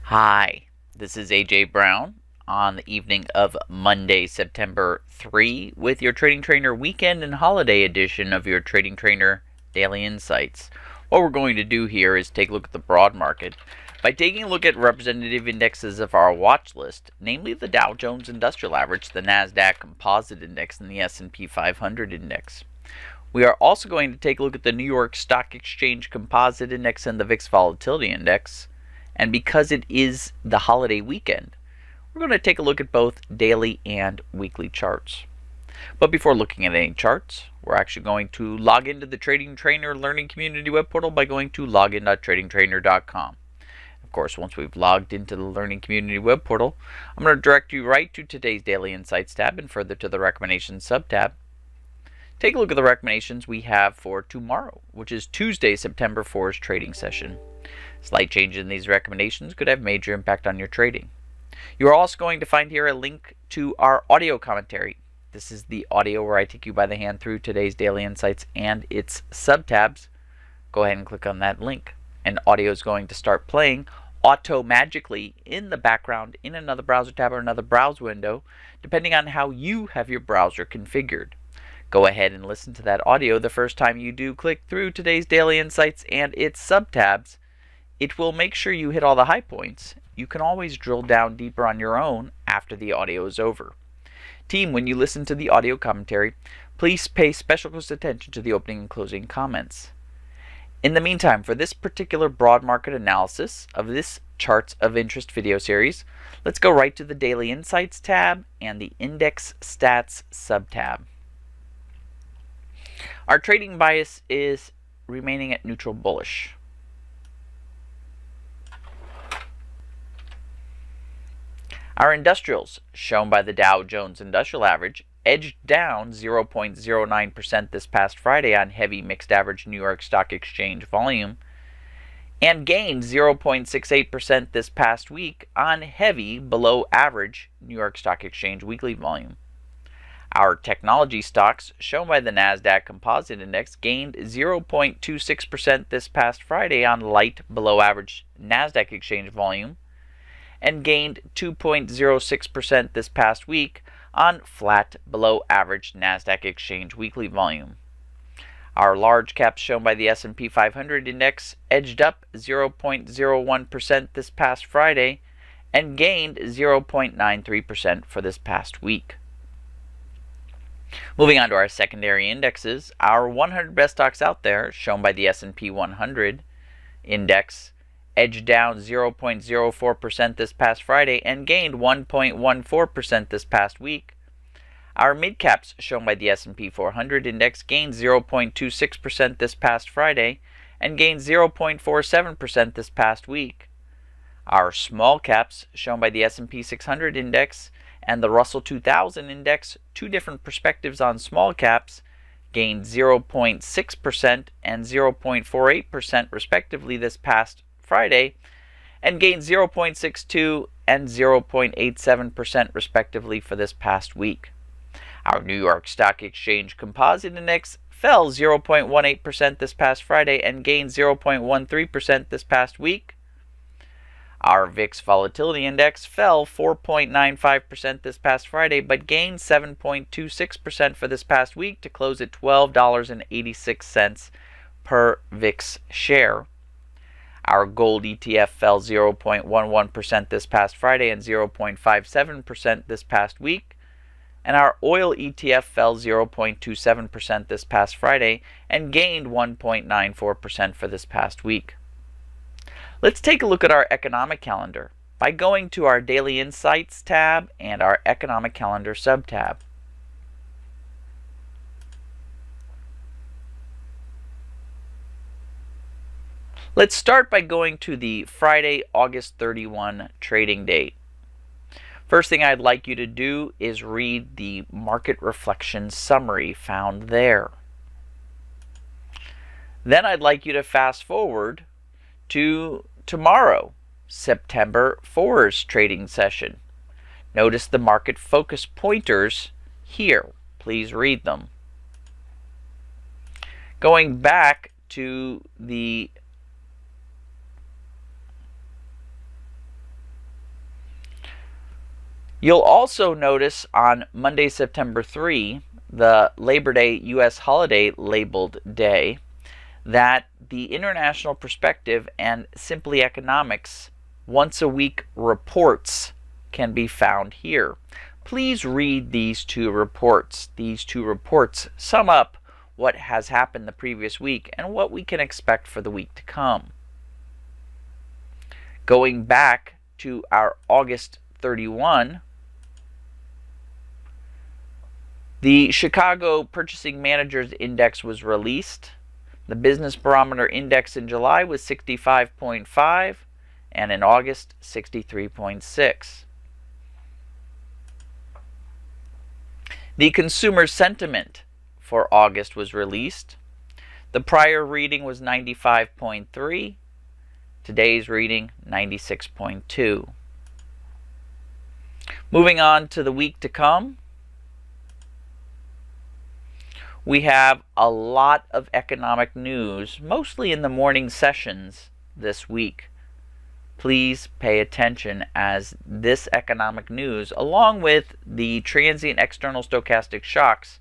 Hi, this is AJ Brown on the evening of Monday, September 3 with your Trading Trainer weekend and holiday edition of your Trading Trainer Daily Insights. What we're going to do here is take a look at the broad market by taking a look at representative indexes of our watch list, namely the Dow Jones Industrial Average, the Nasdaq Composite Index, and the S&P 500 Index. We are also going to take a look at the New York Stock Exchange Composite Index and the Vix Volatility Index. And because it is the holiday weekend, we're going to take a look at both daily and weekly charts. But before looking at any charts, we're actually going to log into the Trading Trainer Learning Community web portal by going to login.tradingtrainer.com. Of course, once we've logged into the Learning Community web portal, I'm going to direct you right to today's Daily Insights tab and further to the Recommendations sub-tab. Take a look at the recommendations we have for tomorrow, which is Tuesday, September 4's trading session. Slight change in these recommendations could have major impact on your trading. You are also going to find here a link to our audio commentary. This is the audio where I take you by the hand through today's Daily Insights and its sub-tabs. Go ahead and click on that link, and audio is going to start playing auto-magically in the background in another browser tab or another browse window, depending on how you have your browser configured. Go ahead and listen to that audio the first time you do click through today's Daily Insights and its sub-tabs. It will make sure you hit all the high points. You can always drill down deeper on your own after the audio is over. Team, when you listen to the audio commentary, please pay special close attention to the opening and closing comments. In the meantime, for this particular broad market analysis of this Charts of Interest video series, let's go right to the Daily Insights tab and the Index Stats sub-tab. Our trading bias is remaining at neutral bullish. Our industrials, shown by the Dow Jones Industrial Average, edged down 0.09% this past Friday on heavy mixed average New York Stock Exchange volume, and gained 0.68% this past week on heavy below average New York Stock Exchange weekly volume. Our technology stocks, shown by the Nasdaq Composite Index, gained 0.26% this past Friday on light below average Nasdaq Exchange volume, and gained 2.06% this past week on flat below average Nasdaq Exchange weekly volume. Our large caps, shown by the S&P 500 Index, edged up 0.01% this past Friday and gained 0.93% for this past week. Moving on to our secondary indexes, our 100 best stocks out there, shown by the S&P 100 Index, edged down 0.04% this past Friday and gained 1.14% this past week. Our mid-caps, shown by the S&P 400 Index, gained 0.26% this past Friday and gained 0.47% this past week. Our small caps, shown by the S&P 600 Index and the Russell 2000 Index, two different perspectives on small caps, gained 0.6% and 0.48% respectively this past Friday, and gained 0.62 and 0.87% respectively for this past week. Our New York Stock Exchange Composite Index fell 0.18% this past Friday and gained 0.13% this past week. Our Vix Volatility Index fell 4.95% this past Friday, but gained 7.26% for this past week to close at $12.86 per Vix share. Our gold ETF fell 0.11% this past Friday and 0.57% this past week. And our oil ETF fell 0.27% this past Friday and gained 1.94% for this past week. Let's take a look at our economic calendar by going to our Daily Insights tab and our Economic Calendar sub-tab. Let's start by going to the Friday, August 31 trading date. First thing I'd like you to do is read the market reflection summary found there. Then I'd like you to fast forward to tomorrow, September 4's trading session. Notice the market focus pointers here. Please read them. Going back to the You'll also notice on Monday, September 3, the Labor Day U.S. holiday labeled day, that the International Perspective and Simply Economics once a week reports can be found here. Please read these two reports. These two reports sum up what has happened the previous week and what we can expect for the week to come. Going back to our August 31, the Chicago Purchasing Managers Index was released. The Business Barometer Index in July was 65.5 and in August 63.6. The Consumer Sentiment for August was released. The prior reading was 95.3. Today's reading 96.2. Moving on to the week to come, we have a lot of economic news, mostly in the morning sessions this week. Please pay attention, as this economic news, along with the transient external stochastic shocks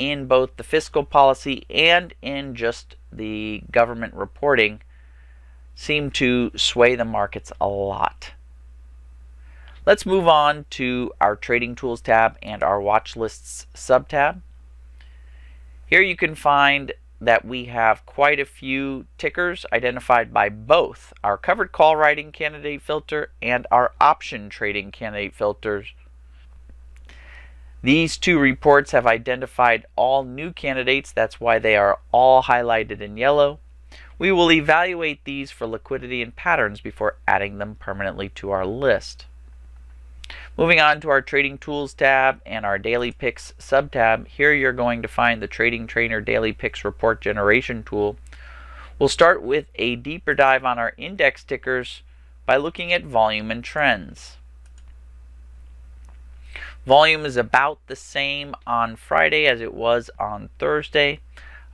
in both the fiscal policy and in just the government reporting, seem to sway the markets a lot. Let's move on to our Trading Tools tab and our Watch Lists sub-tab. Here you can find that we have quite a few tickers identified by both our covered call writing candidate filter and our option trading candidate filters. These two reports have identified all new candidates. That's why they are all highlighted in yellow. We will evaluate these for liquidity and patterns before adding them permanently to our list. Moving on to our Trading Tools tab and our Daily Picks sub-tab, here you're going to find the Trading Trainer Daily Picks Report Generation tool. We'll start with a deeper dive on our index tickers by looking at volume and trends. Volume is about the same on Friday as it was on Thursday,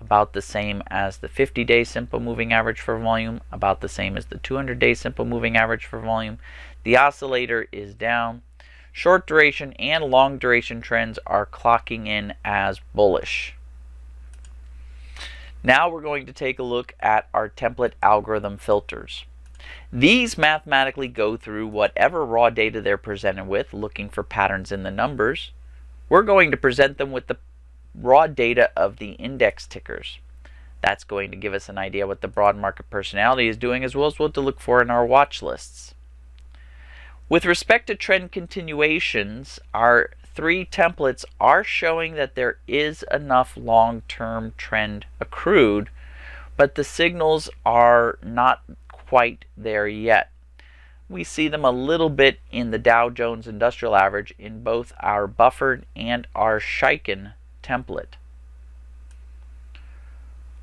about the same as the 50-day simple moving average for volume, about the same as the 200-day simple moving average for volume. The oscillator is down. Short duration and long duration trends are clocking in as bullish. Now we're going to take a look at our template algorithm filters. These mathematically go through whatever raw data they're presented with, looking for patterns in the numbers. We're going to present them with the raw data of the index tickers. That's going to give us an idea what the broad market personality is doing, as well as what to look for in our watch lists. With respect to trend continuations, our three templates are showing that there is enough long-term trend accrued, but the signals are not quite there yet. We see them a little bit in the Dow Jones Industrial Average in both our buffered and our Shiken template.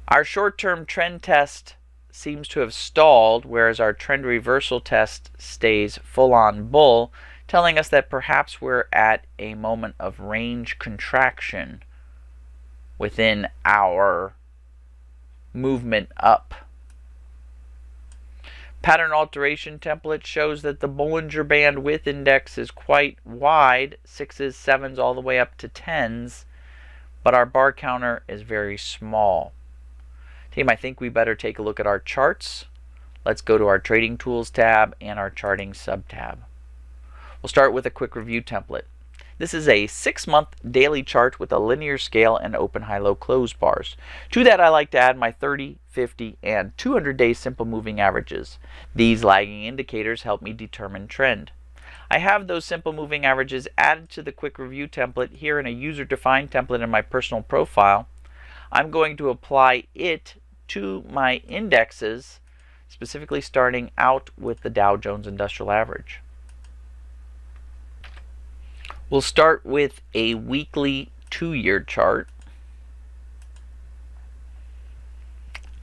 Our short-term trend test seems to have stalled, whereas our trend reversal test stays full-on bull, telling us that perhaps we're at a moment of range contraction within our movement up. Pattern alteration template shows that the Bollinger Band width index is quite wide, 6s, 7s, all the way up to 10s, but our bar counter is very small. Team, I think we better take a look at our charts. Let's go to our Trading Tools tab and our Charting sub-tab. We'll start with a quick review template. This is a 6-month daily chart with a linear scale and open, high, low, close bars. To that, I like to add my 30, 50, and 200-day simple moving averages. These lagging indicators help me determine trend. I have those simple moving averages added to the quick review template here in a user-defined template in my personal profile. I'm going to apply it to my indexes, specifically starting out with the Dow Jones Industrial Average. We'll start with a weekly 2-year chart.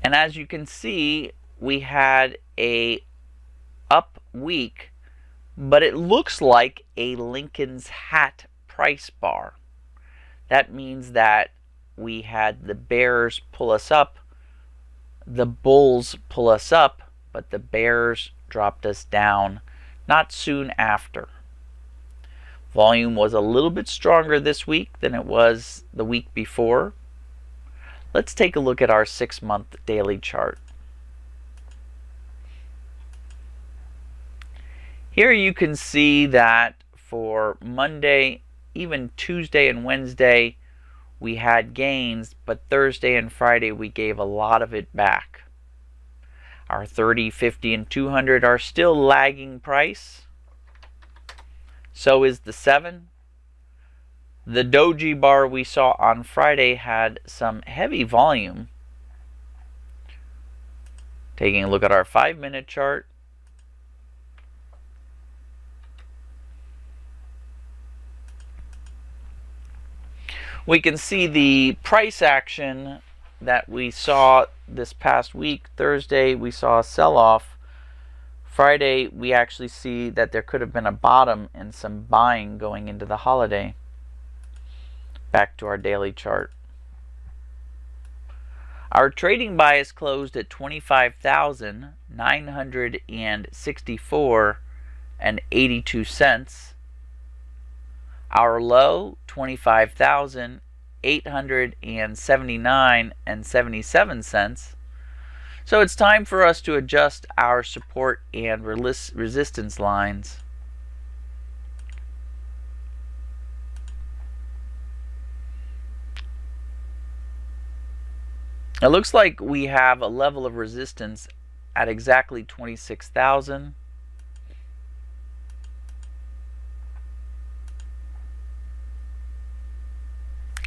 And as you can see, we had a up week, but it looks like a Lincoln's hat price bar. That means that we had the bears pull us up, the bulls pull us up, but the bears dropped us down not soon after. Volume was a little bit stronger this week than it was the week before. Let's take a look at our 6-month daily chart. Here you can see that for Monday, even Tuesday and Wednesday, we had gains, but Thursday and Friday we gave a lot of it back. Our 30, 50, and 200 are still lagging price. So is the 7. The doji bar we saw on Friday had some heavy volume. Taking a look at our 5-minute chart. We can see the price action that we saw this past week. Thursday we saw a sell-off. Friday we actually see that there could have been a bottom and some buying going into the holiday. Back to our daily chart. Our trading bias closed at 25,964.82. Our low, 25,879.77. So it's time for us to adjust our support and resistance lines. It looks like we have a level of resistance at exactly 26,000.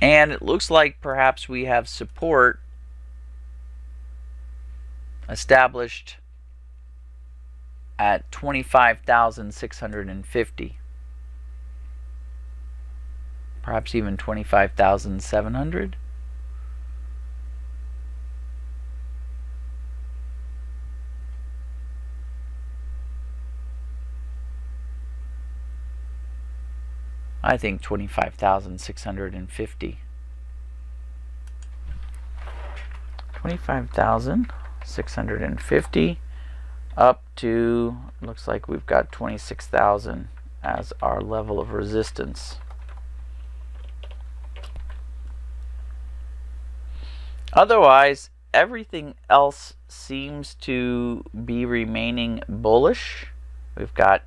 And it looks like perhaps we have support established at 25,650. Perhaps even 25,700. I think 25,650. 25,650 up to, looks like we've got 26,000 as our level of resistance. Otherwise, everything else seems to be remaining bullish. We've got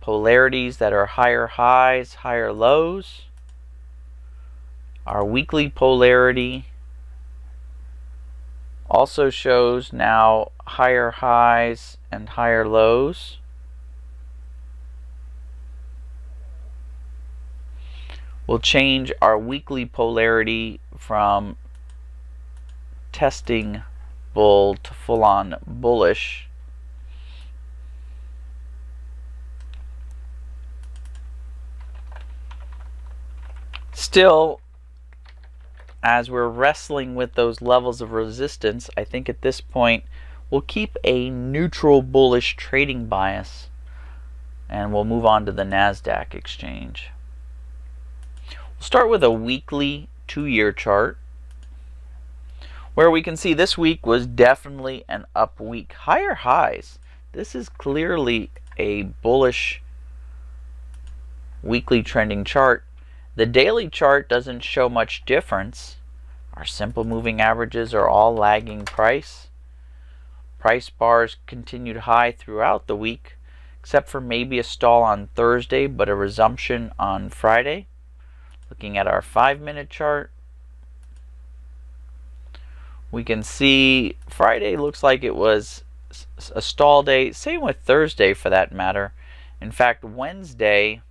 polarities that are higher highs, higher lows. Our weekly polarity also shows now higher highs and higher lows. We'll change our weekly polarity from testing bull to full-on bullish. Still, as we're wrestling with those levels of resistance, I think at this point we'll keep a neutral bullish trading bias, and we'll move on to the Nasdaq Exchange. We'll start with a weekly 2-year chart, where we can see this week was definitely an up week. Higher highs. This is clearly a bullish weekly trending chart. The daily chart doesn't show much difference. Our simple moving averages are all lagging price. Price bars continued high throughout the week, except for maybe a stall on Thursday, but a resumption on Friday. Looking at our 5-minute chart, we can see Friday looks like it was a stall day. Same with Thursday for that matter. In fact, Wednesday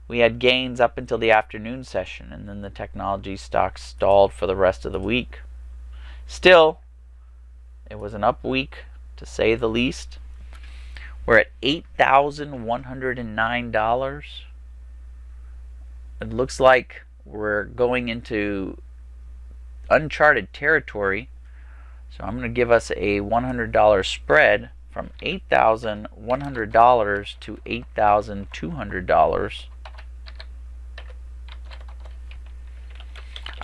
we had gains up until the afternoon session, and then the technology stocks stalled for the rest of the week. Still, it was an up week, to say the least. We're at $8,109. It looks like we're going into uncharted territory. So I'm going to give us a $100 spread from $8,100 to $8,200.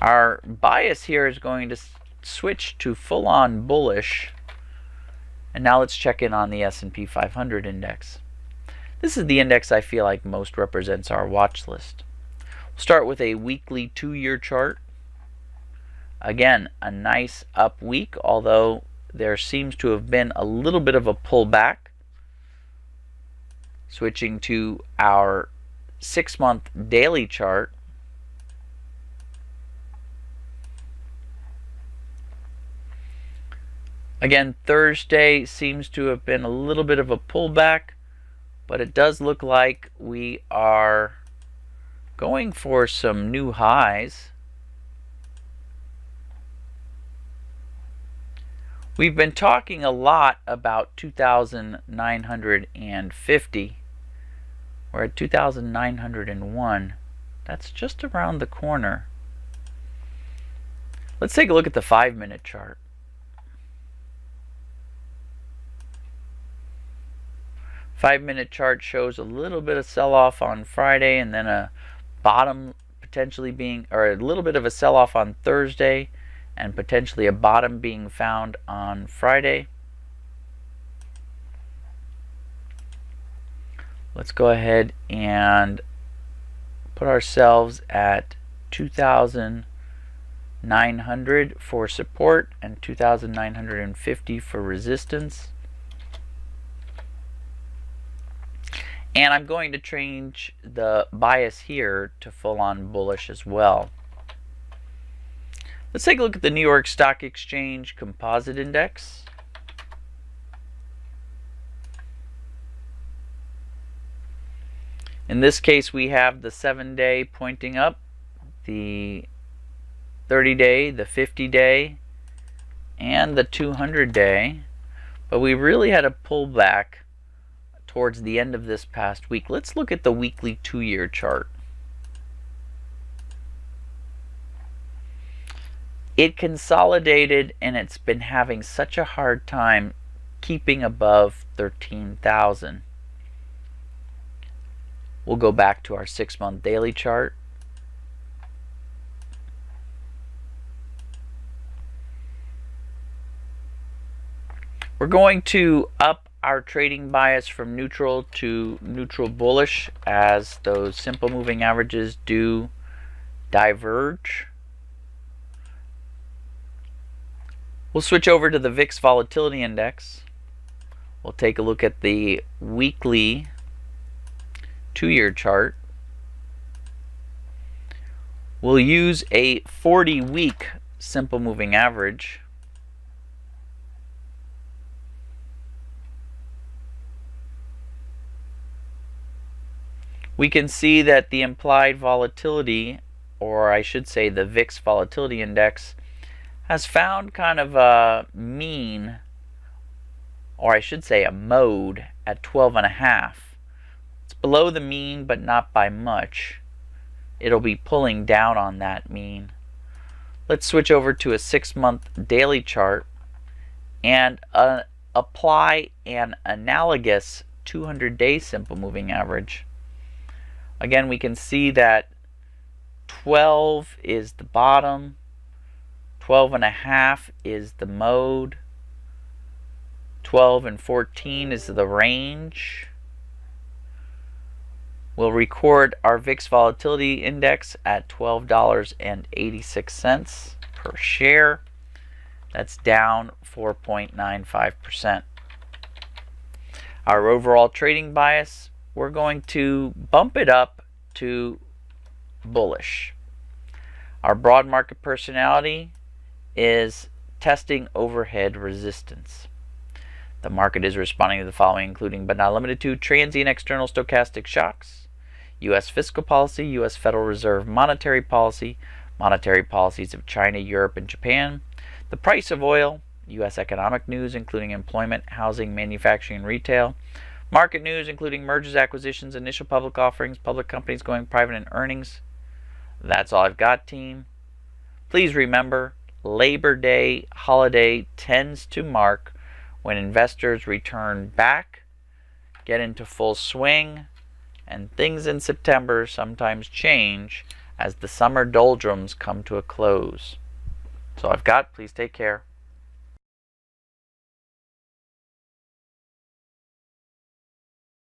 Our bias here is going to switch to full-on bullish. And now let's check in on the S&P 500 index. This is the index I feel like most represents our watch list. We'll start with a weekly 2-year chart. Again, a nice up week, although there seems to have been a little bit of a pullback. Switching to our 6-month daily chart. Again, Thursday seems to have been a little bit of a pullback, but it does look like we are going for some new highs. We've been talking a lot about 2,950. We're at 2,901. That's just around the corner. Let's take a look at the 5-minute chart. Five-minute chart shows a little bit of sell-off on Friday, and then a bottom potentially being, or a little bit of a sell-off on Thursday, and potentially a bottom being found on Friday. Let's go ahead and put ourselves at 2,900 for support and 2,950 for resistance. And I'm going to change the bias here to full-on bullish as well. Let's take a look at the New York Stock Exchange Composite Index. In this case, we have the 7-day pointing up, the 30-day, the 50-day, and the 200-day. But we really had a pullback towards the end of this past week. Let's look at the weekly 2-year chart. It consolidated, and it's been having such a hard time keeping above 13,000. We'll go back to our 6-month daily chart. We're going to up our trading bias from neutral to neutral bullish as those simple moving averages do diverge. We'll switch over to the Vix Volatility Index. We'll take a look at the weekly 2-year chart. We'll use a 40-week simple moving average. We can see that the implied volatility, or I should say the Vix Volatility Index, has found kind of a mean, or I should say a mode, at 12.5. It's below the mean, but not by much. It'll be pulling down on that mean. Let's switch over to a 6-month daily chart and apply an analogous 200-day simple moving average. Again, we can see that 12 is the bottom, 12.5 is the mode, 12 and 14 is the range. We'll record our Vix Volatility Index at $12.86 per share. That's down 4.95%. Our overall trading bias, we're going to bump it up to bullish. Our broad market personality is testing overhead resistance. The market is responding to the following, including but not limited to transient external stochastic shocks, U.S. fiscal policy, U.S. Federal Reserve monetary policy, monetary policies of China, Europe, and Japan, the price of oil, U.S. economic news, including employment, housing, manufacturing, and retail, market news, including mergers, acquisitions, initial public offerings, public companies going private, and earnings. That's all I've got, team. Please remember, Labor Day holiday tends to mark when investors return back, get into full swing, and things in September sometimes change as the summer doldrums come to a close. So I've got. Please take care.